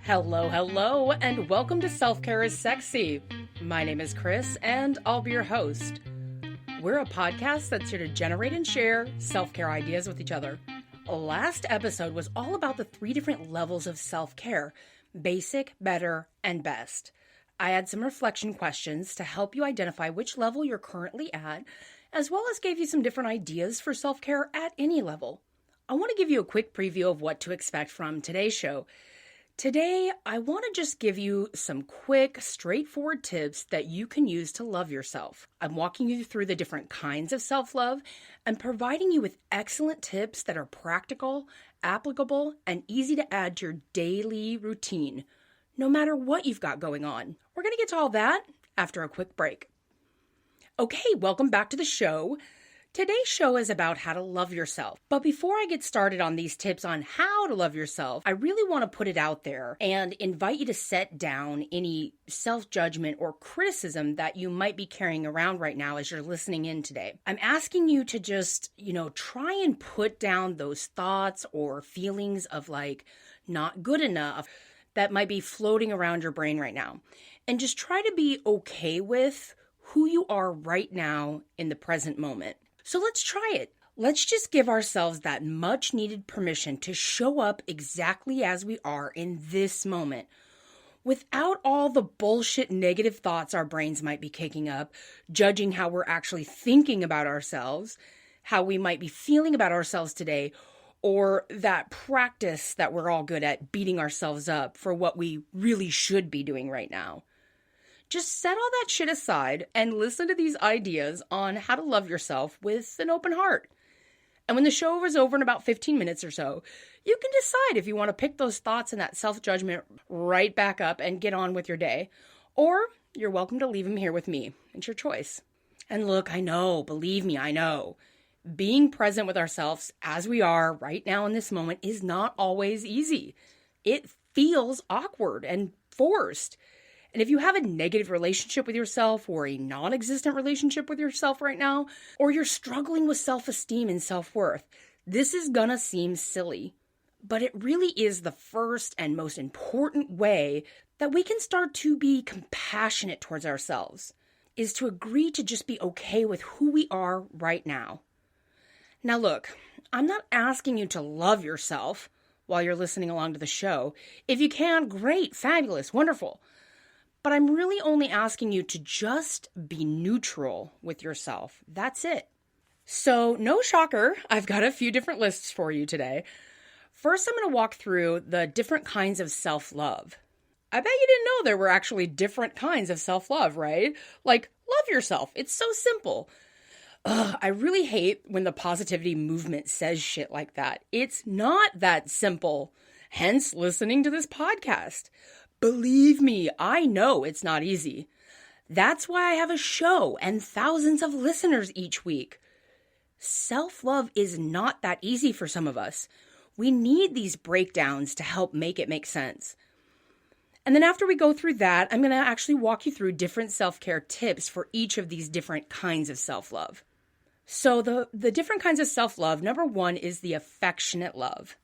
Hello, and welcome to Self-Care is Sexy. My name is Chris, and I'll be your host. We're a podcast that's here to generate and share self-care ideas with each other. Last episode was all about the 3 different levels of self-care: basic, better, and best. I had some reflection questions to help you identify which level you're currently at, as well as gave you some different ideas for self-care at any level. I want to give you a quick preview of what to expect from today's show. Today, I want to just give you some quick, straightforward tips that you can use to love yourself. I'm walking you through the different kinds of self-love and providing you with excellent tips that are practical, applicable, and easy to add to your daily routine, no matter what you've got going on. We're going to get to all that after a quick break. Okay, welcome back to the show. Today's show is about how to love yourself. But before I get started on these tips on how to love yourself, I really want to put it out there and invite you to set down any self-judgment or criticism that you might be carrying around right now as you're listening in today. I'm asking you to just, try and put down those thoughts or feelings of not good enough that might be floating around your brain right now. And just try to be okay with who you are right now in the present moment. So let's try it. Let's just give ourselves that much needed permission to show up exactly as we are in this moment, without all the bullshit negative thoughts our brains might be kicking up, judging how we're actually thinking about ourselves, how we might be feeling about ourselves today, or that practice that we're all good at, beating ourselves up for what we really should be doing right now. Just set all that shit aside and listen to these ideas on how to love yourself with an open heart. And when the show is over in about 15 minutes or so, you can decide if you want to pick those thoughts and that self-judgment right back up and get on with your day. Or you're welcome to leave them here with me. It's your choice. And look, I know, believe me, I know. Being present with ourselves as we are right now in this moment is not always easy. It feels awkward and forced. And if you have a negative relationship with yourself or a non-existent relationship with yourself right now, or you're struggling with self-esteem and self-worth, this is gonna seem silly. But it really is the first and most important way that we can start to be compassionate towards ourselves, is to agree to just be okay with who we are right now. Now look, I'm not asking you to love yourself while you're listening along to the show. If you can, great, fabulous, wonderful. But I'm really only asking you to just be neutral with yourself. That's it. So, no shocker, I've got a few different lists for you today. First, I'm going to walk through the different kinds of self-love. I bet you didn't know there were actually different kinds of self-love, right? Like, love yourself. It's so simple. I really hate when the positivity movement says shit like that. It's not that simple. Hence, listening to this podcast. Believe me, I know it's not easy. That's why I have a show and thousands of listeners each week. Self-love is not that easy for some of us. We need these breakdowns to help make it make sense. And then after we go through that, I'm going to actually walk you through different self-care tips for each of these different kinds of self-love. So the different kinds of self-love, number 1 is the affectionate love.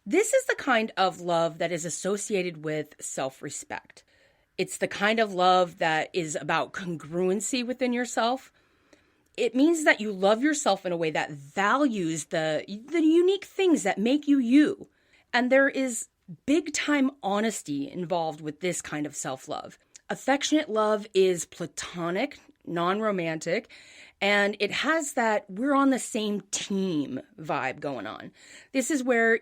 This is the kind of love that is associated with self-respect. It's the kind of love that is about congruency within yourself. It means that you love yourself in a way that values the unique things that make you you. And there is big-time honesty involved with this kind of self-love. Affectionate love is platonic, non-romantic, and it has that we're on the same team vibe going on. This is where,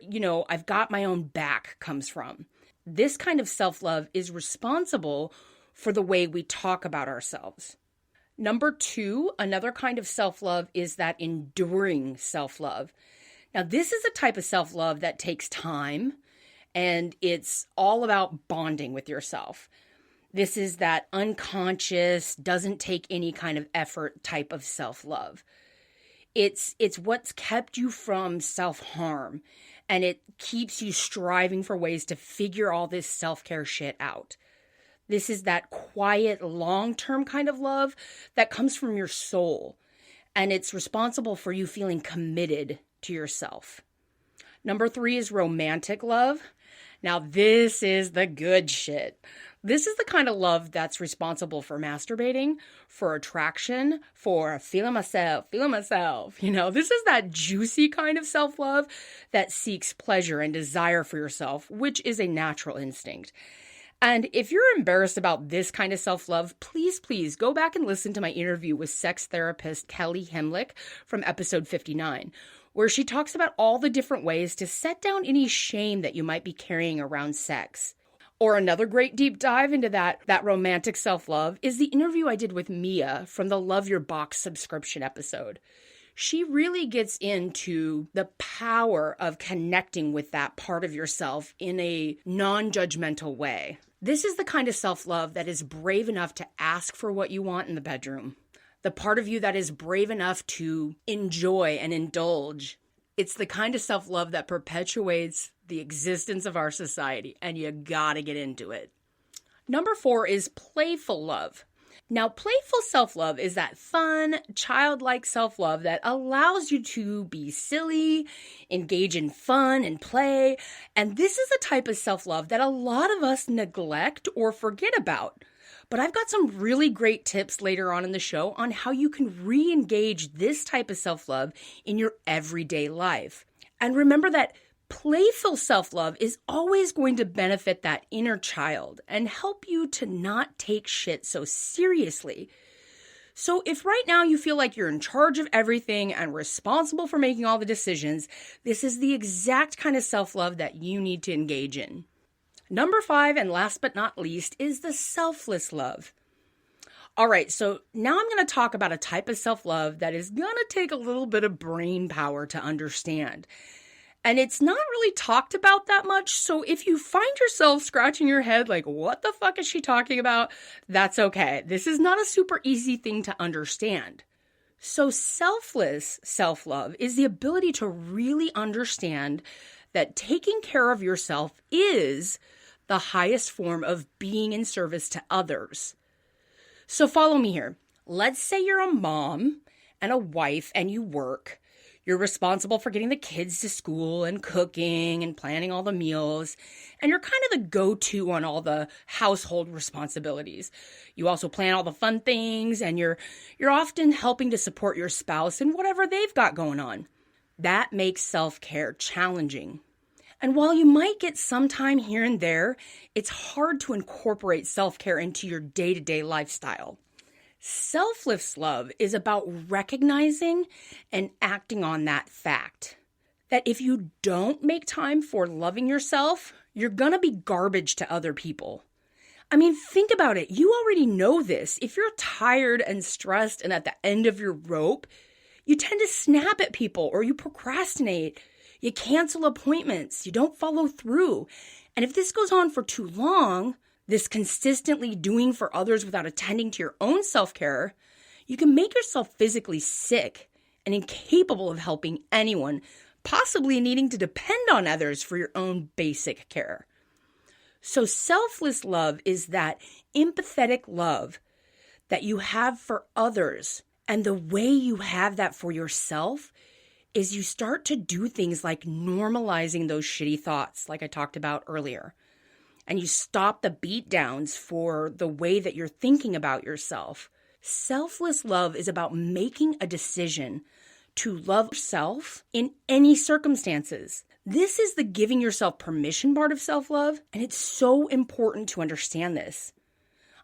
I've got my own back comes from. This kind of self-love is responsible for the way we talk about ourselves. Number 2, another kind of self-love is that enduring self-love. Now, this is a type of self-love that takes time, and it's all about bonding with yourself. This is that unconscious, doesn't take any kind of effort type of self-love. It's what's kept you from self-harm, and it keeps you striving for ways to figure all this self-care shit out. This is that quiet, long-term kind of love that comes from your soul, and it's responsible for you feeling committed to yourself. Number 3 is romantic love. Now, this is the good shit. This is the kind of love that's responsible for masturbating, for attraction, for feeling myself. This is that juicy kind of self-love that seeks pleasure and desire for yourself, which is a natural instinct. And if you're embarrassed about this kind of self-love, please go back and listen to my interview with sex therapist Kelly Hemlick from episode 59, where she talks about all the different ways to set down any shame that you might be carrying around sex. Or another great deep dive into that romantic self-love is the interview I did with Mia from the Love Your Box subscription episode. She really gets into the power of connecting with that part of yourself in a non-judgmental way. This is the kind of self-love that is brave enough to ask for what you want in the bedroom. The part of you that is brave enough to enjoy and indulge. It's the kind of self-love that perpetuates the existence of our society, and you gotta get into it. Number 4 is playful love. Now, playful self-love is that fun, childlike self-love that allows you to be silly, engage in fun and play, and this is a type of self-love that a lot of us neglect or forget about. But I've got some really great tips later on in the show on how you can re-engage this type of self-love in your everyday life. And remember that playful self-love is always going to benefit that inner child and help you to not take shit so seriously. So if right now you feel like you're in charge of everything and responsible for making all the decisions, this is the exact kind of self-love that you need to engage in. Number 5, and last but not least, is the selfless love. All right, so now I'm going to talk about a type of self-love that is going to take a little bit of brain power to understand. And it's not really talked about that much, so if you find yourself scratching your head like, what the fuck is she talking about? That's okay. This is not a super easy thing to understand. So selfless self-love is the ability to really understand that taking care of yourself is the highest form of being in service to others. So follow me here. Let's say you're a mom and a wife and you work. You're responsible for getting the kids to school and cooking and planning all the meals. And you're kind of the go-to on all the household responsibilities. You also plan all the fun things and you're often helping to support your spouse in whatever they've got going on. That makes self-care challenging. And while you might get some time here and there, it's hard to incorporate self-care into your day-to-day lifestyle. Selfless love is about recognizing and acting on that fact. That if you don't make time for loving yourself, you're gonna be garbage to other people. I mean, think about it. You already know this. If you're tired and stressed and at the end of your rope, you tend to snap at people or you procrastinate. You cancel appointments. You don't follow through. And if this goes on for too long, this consistently doing for others without attending to your own self-care, you can make yourself physically sick and incapable of helping anyone, possibly needing to depend on others for your own basic care. So selfless love is that empathetic love that you have for others. And the way you have that for yourself is you start to do things like normalizing those shitty thoughts, like I talked about earlier. And you stop the beatdowns for the way that you're thinking about yourself. Selfless love is about making a decision to love yourself in any circumstances. This is the giving yourself permission part of self-love, and it's so important to understand this.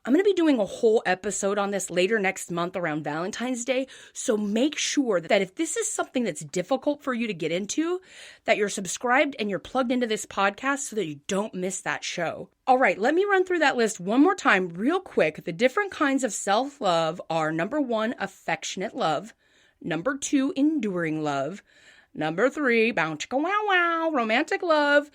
I'm going to be doing a whole episode on this later next month around Valentine's Day, so make sure that if this is something that's difficult for you to get into, that you're subscribed and you're plugged into this podcast so that you don't miss that show. All right, let me run through that list one more time real quick. The different kinds of self-love are: number 1, affectionate love; number 2, enduring love; number 3, bow chicka wow wow, romantic love;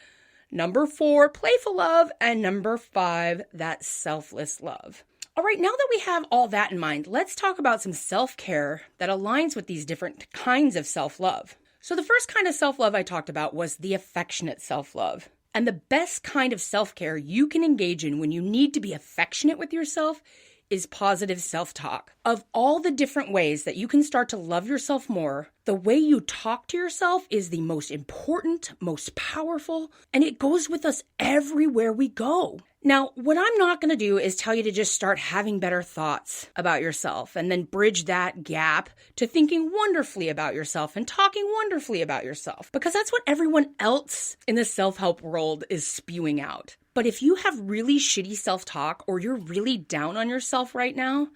number 4, playful love; and number 5, that selfless love. All right, now that we have all that in mind, let's talk about some self-care that aligns with these different kinds of self-love. So the first kind of self-love I talked about was the affectionate self-love. And the best kind of self-care you can engage in when you need to be affectionate with yourself is positive self-talk. Of all the different ways that you can start to love yourself more, the way you talk to yourself is the most important, most powerful, and it goes with us everywhere we go. Now, what I'm not going to do is tell you to just start having better thoughts about yourself and then bridge that gap to thinking wonderfully about yourself and talking wonderfully about yourself, because that's what everyone else in the self-help world is spewing out. But if you have really shitty self-talk or you're really down on yourself right now,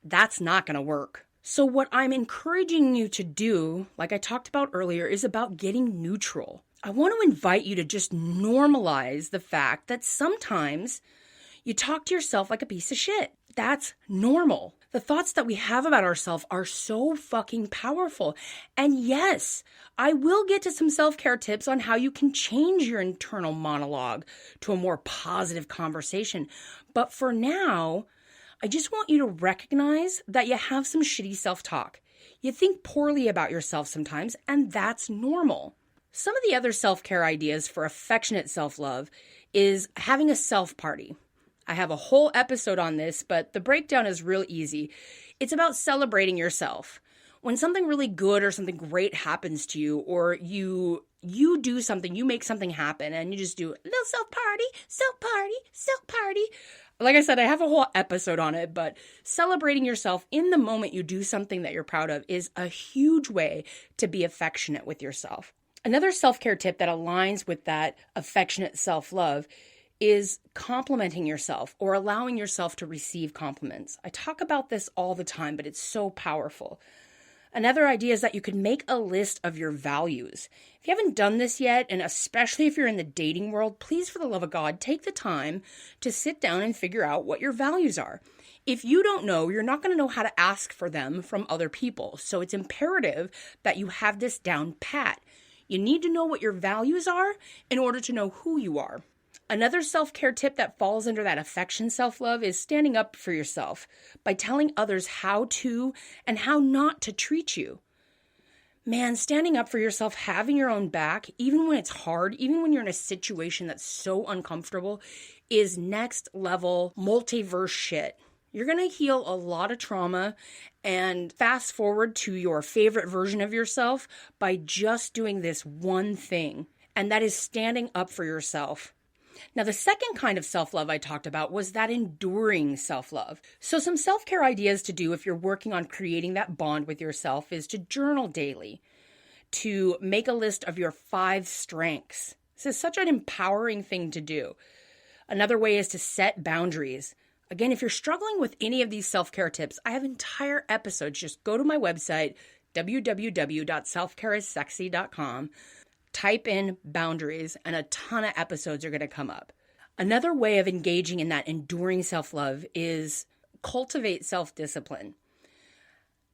that's not going to work. So what I'm encouraging you to do, like I talked about earlier, is about getting neutral. I want to invite you to just normalize the fact that sometimes you talk to yourself like a piece of shit. That's normal. The thoughts that we have about ourselves are so fucking powerful. And yes, I will get to some self-care tips on how you can change your internal monologue to a more positive conversation. But for now, I just want you to recognize that you have some shitty self-talk. You think poorly about yourself sometimes, and that's normal. Some of the other self-care ideas for affectionate self-love is having a self-party. I have a whole episode on this, but the breakdown is real easy. It's about celebrating yourself. When something really good or something great happens to you, or you do something, you make something happen, and you just do a little self-party, self-party, self-party. Like I said, I have a whole episode on it, but celebrating yourself in the moment you do something that you're proud of is a huge way to be affectionate with yourself. Another self-care tip that aligns with that affectionate self-love is complimenting yourself or allowing yourself to receive compliments. I talk about this all the time, but it's so powerful. Another idea is that you could make a list of your values. If you haven't done this yet, and especially if you're in the dating world, please, for the love of God, take the time to sit down and figure out what your values are. If you don't know, you're not going to know how to ask for them from other people. So it's imperative that you have this down pat. You need to know what your values are in order to know who you are. Another self-care tip that falls under that affection self-love is standing up for yourself by telling others how to and how not to treat you. Man, standing up for yourself, having your own back, even when it's hard, even when you're in a situation that's so uncomfortable, is next level multiverse shit. You're going to heal a lot of trauma and fast forward to your favorite version of yourself by just doing this one thing, and that is standing up for yourself. Now, the second kind of self-love I talked about was that enduring self-love. So some self-care ideas to do if you're working on creating that bond with yourself is to journal daily, to make a list of your 5 strengths. This is such an empowering thing to do. Another way is to set boundaries. Again, if you're struggling with any of these self-care tips, I have entire episodes. Just go to my website, www.selfcareissexy.com, type in boundaries, and a ton of episodes are going to come up. Another way of engaging in that enduring self-love is cultivate self-discipline.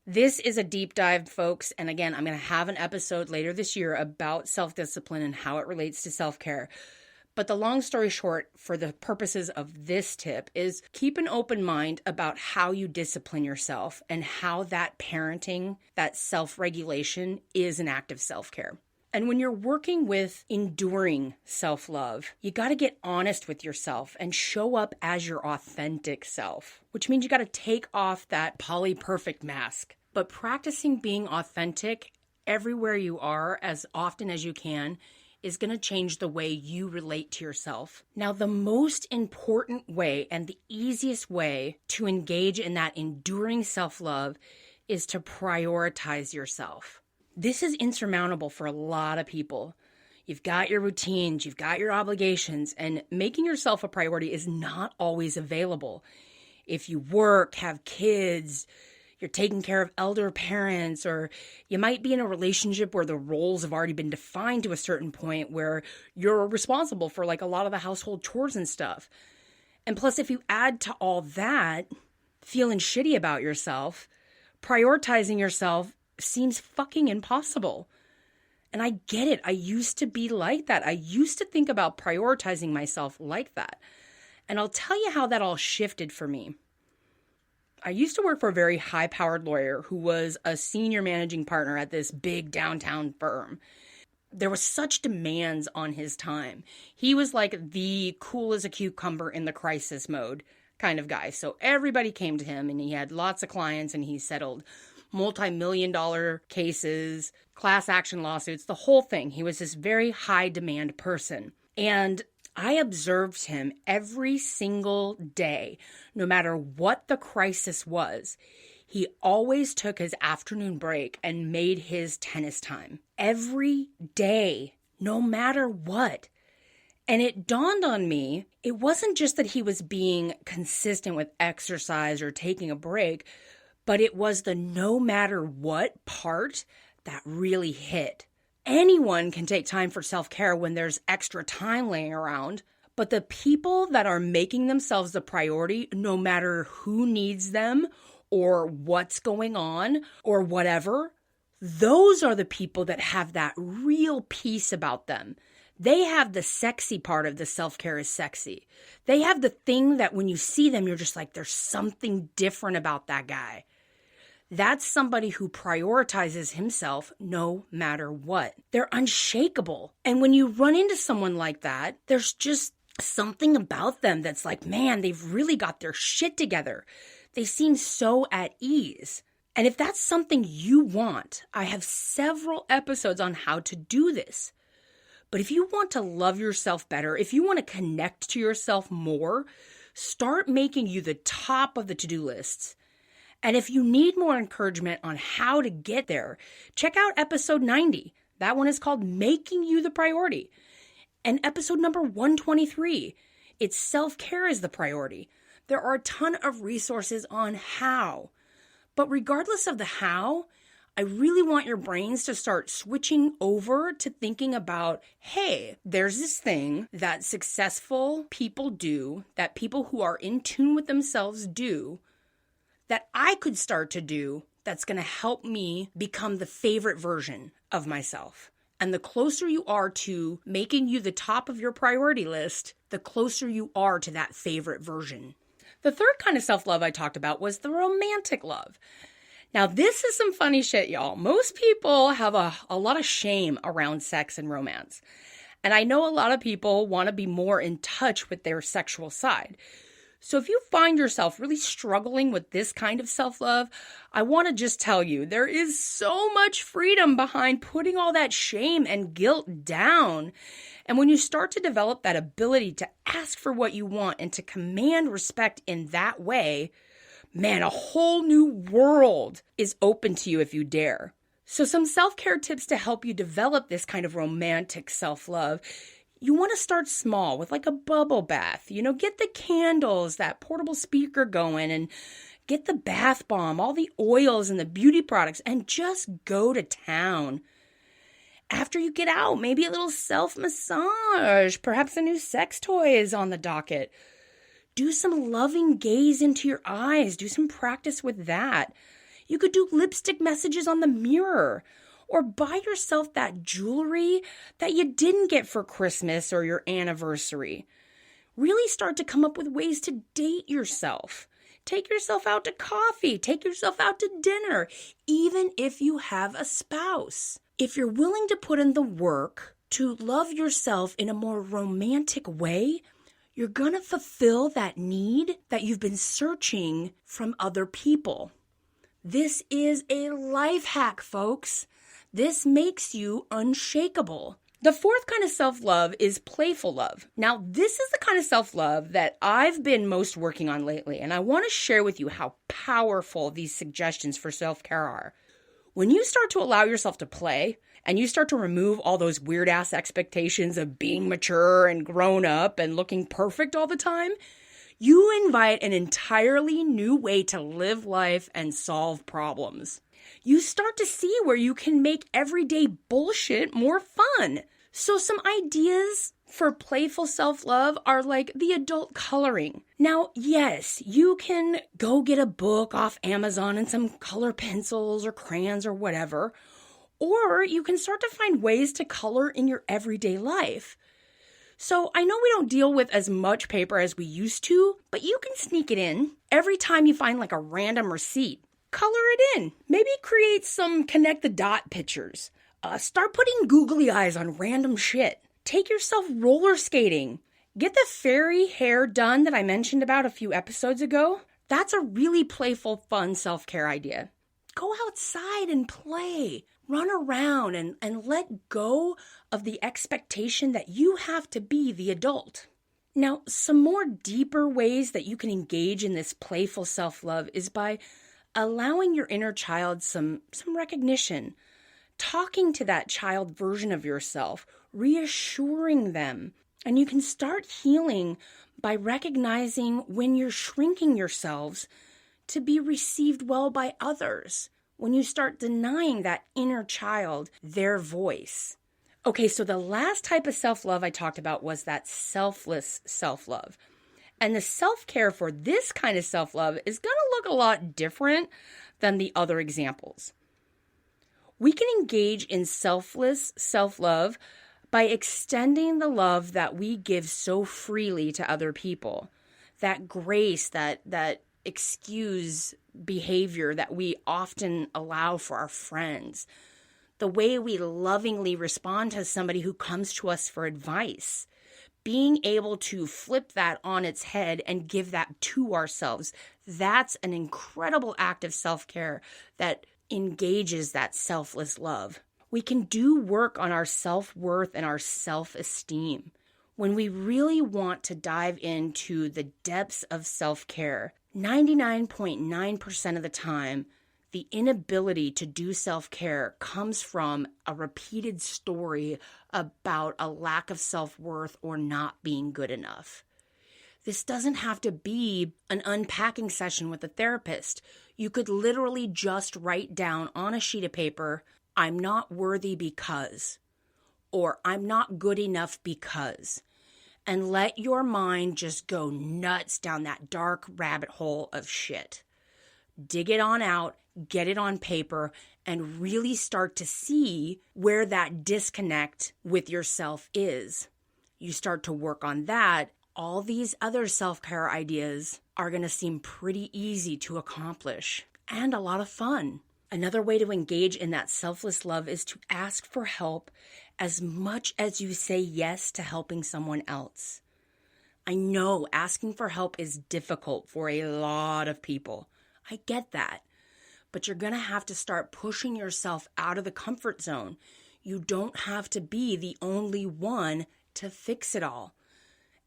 This is a deep dive, folks, and again, I'm going to have an episode later this year about self-discipline and how it relates to self-care. But the long story short, for the purposes of this tip, is keep an open mind about how you discipline yourself and how that parenting, that self-regulation is an act of self-care. And when you're working with enduring self-love, you got to get honest with yourself and show up as your authentic self, which means you got to take off that poly-perfect mask. But practicing being authentic everywhere you are as often as you can is going to change the way you relate to yourself. Now, the most important way and the easiest way to engage in that enduring self-love is to prioritize yourself. This is insurmountable for a lot of people. You've got your routines, you've got your obligations, and making yourself a priority is not always available. If you work, have kids, you're taking care of elder parents, or you might be in a relationship where the roles have already been defined to a certain point where you're responsible for like a lot of the household chores and stuff. And plus, if you add to all that, feeling shitty about yourself, prioritizing yourself seems fucking impossible. And I get it. I used to be like that. I used to think about prioritizing myself like that. And I'll tell you how that all shifted for me. I used to work for a very high-powered lawyer who was a senior managing partner at this big downtown firm. There was such demands on his time. He was like the cool as a cucumber in the crisis mode. kind of guy. So everybody came to him and he had lots of clients and he settled multi-million-dollar cases, class action lawsuits, the whole thing. He was this very high demand person. And I observed him every single day, no matter what the crisis was. He always took his afternoon break and made his tennis time. Every day, no matter what. And it dawned on me, it wasn't just that he was being consistent with exercise or taking a break, but it was the no matter what part that really hit. Anyone can take time for self-care when there's extra time laying around, but the people that are making themselves the priority, no matter who needs them or what's going on or whatever, those are the people that have that real peace about them. They have the sexy part of the self-care is sexy. They have the thing that when you see them, you're just like, there's something different about that guy. That's somebody who prioritizes himself no matter what. They're unshakable. And when you run into someone like that, there's just something about them that's like, man, they've really got their shit together. They seem so at ease. And if that's something you want, I have several episodes on how to do this. But if you want to love yourself better, if you want to connect to yourself more, start making you the top of the to-do lists. And if you need more encouragement on how to get there, check out episode 90. That one is called Making You the Priority. And episode number 123, it's self-care is the priority. There are a ton of resources on how. But regardless of the how, I really want your brains to start switching over to thinking about, hey, there's this thing that successful people do, that people who are in tune with themselves do, that I could start to do that's going to help me become the favorite version of myself. And the closer you are to making you the top of your priority list, the closer you are to that favorite version. The third kind of self-love I talked about was the romantic love. Now, this is some funny shit, y'all. Most people have a lot of shame around sex and romance. And I know a lot of people want to be more in touch with their sexual side. So if you find yourself really struggling with this kind of self-love, I want to just tell you, there is so much freedom behind putting all that shame and guilt down. And when you start to develop that ability to ask for what you want and to command respect in that way, man, a whole new world is open to you if you dare. So some self-care tips to help you develop this kind of romantic self-love. You want to start small with like a bubble bath. Get the candles, that portable speaker going, and get the bath bomb, all the oils and the beauty products, and just go to town. After you get out, maybe a little self-massage, perhaps a new sex toy is on the docket. Do some loving gaze into your eyes. Do some practice with that. You could do lipstick messages on the mirror. Or buy yourself that jewelry that you didn't get for Christmas or your anniversary. Really start to come up with ways to date yourself. Take yourself out to coffee. Take yourself out to dinner, even if you have a spouse. If you're willing to put in the work to love yourself in a more romantic way, you're going to fulfill that need that you've been searching from other people. This is a life hack, folks. This makes you unshakable. The fourth kind of self-love is playful love. Now, this is the kind of self-love that I've been most working on lately, and I want to share with you how powerful these suggestions for self-care are. When you start to allow yourself to play, and you start to remove all those weird-ass expectations of being mature and grown up and looking perfect all the time, you invite an entirely new way to live life and solve problems. You start to see where you can make everyday bullshit more fun. So some ideas for playful self-love are like the adult coloring. Now, yes, you can go get a book off Amazon and some color pencils or crayons or whatever, or you can start to find ways to color in your everyday life. So I know we don't deal with as much paper as we used to, but you can sneak it in every time you find like a random receipt. Color it in. Maybe create some connect the dot pictures. Start putting googly eyes on random shit. Take yourself roller skating. Get the fairy hair done that I mentioned about a few episodes ago. That's a really playful, fun self-care idea. Go outside and play. Run around and let go of the expectation that you have to be the adult. Now, some more deeper ways that you can engage in this playful self-love is by allowing your inner child some recognition, talking to that child version of yourself, reassuring them. And you can start healing by recognizing when you're shrinking yourselves to be received well by others, when you start denying that inner child their voice. Okay, so the last type of self-love I talked about was that selfless self-love. And the self-care for this kind of self-love is going to look a lot different than the other examples. We can engage in selfless self-love by extending the love that we give so freely to other people, that grace, that excuse behavior that we often allow for our friends, the way we lovingly respond to somebody who comes to us for advice, being able to flip that on its head and give that to ourselves. That's an incredible act of self-care that engages that selfless love. We can do work on our self-worth and our self-esteem. When we really want to dive into the depths of self-care, 99.9% of the time, the inability to do self-care comes from a repeated story about a lack of self-worth or not being good enough. This doesn't have to be an unpacking session with a therapist. You could literally just write down on a sheet of paper, I'm not worthy because, or I'm not good enough because, and let your mind just go nuts down that dark rabbit hole of shit. Dig it on out, get it on paper, and really start to see where that disconnect with yourself is. You start to work on that. All these other self-care ideas are going to seem pretty easy to accomplish and a lot of fun. Another way to engage in that selfless love is to ask for help as much as you say yes to helping someone else. I know asking for help is difficult for a lot of people. I get that. But you're going to have to start pushing yourself out of the comfort zone. You don't have to be the only one to fix it all.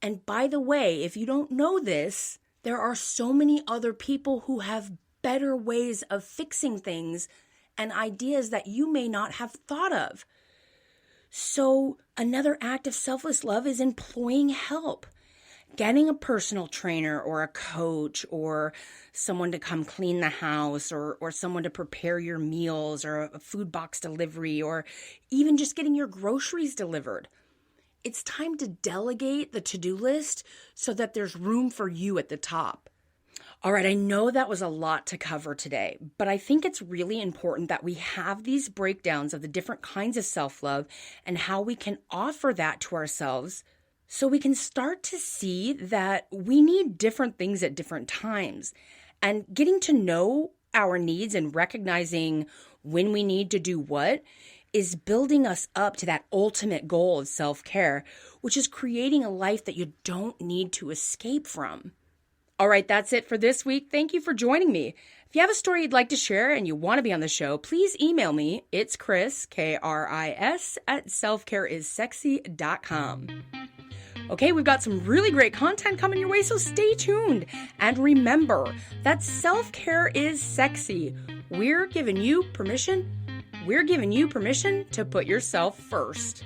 And by the way, if you don't know this, there are so many other people who have better ways of fixing things and ideas that you may not have thought of. So another act of selfless love is employing help. Getting a personal trainer or a coach or someone to come clean the house or someone to prepare your meals or a food box delivery or even just getting your groceries delivered. It's time to delegate the to-do list so that there's room for you at the top. All right, I know that was a lot to cover today, but I think it's really important that we have these breakdowns of the different kinds of self-love and how we can offer that to ourselves so we can start to see that we need different things at different times. And getting to know our needs and recognizing when we need to do what is building us up to that ultimate goal of self-care, which is creating a life that you don't need to escape from. All right, that's it for this week. Thank you for joining me. If you have a story you'd like to share and you want to be on the show, please email me. It's Chris, Kris, at selfcareissexy.com. Okay, we've got some really great content coming your way, so stay tuned. And remember that self-care is sexy. We're giving you permission to put yourself first.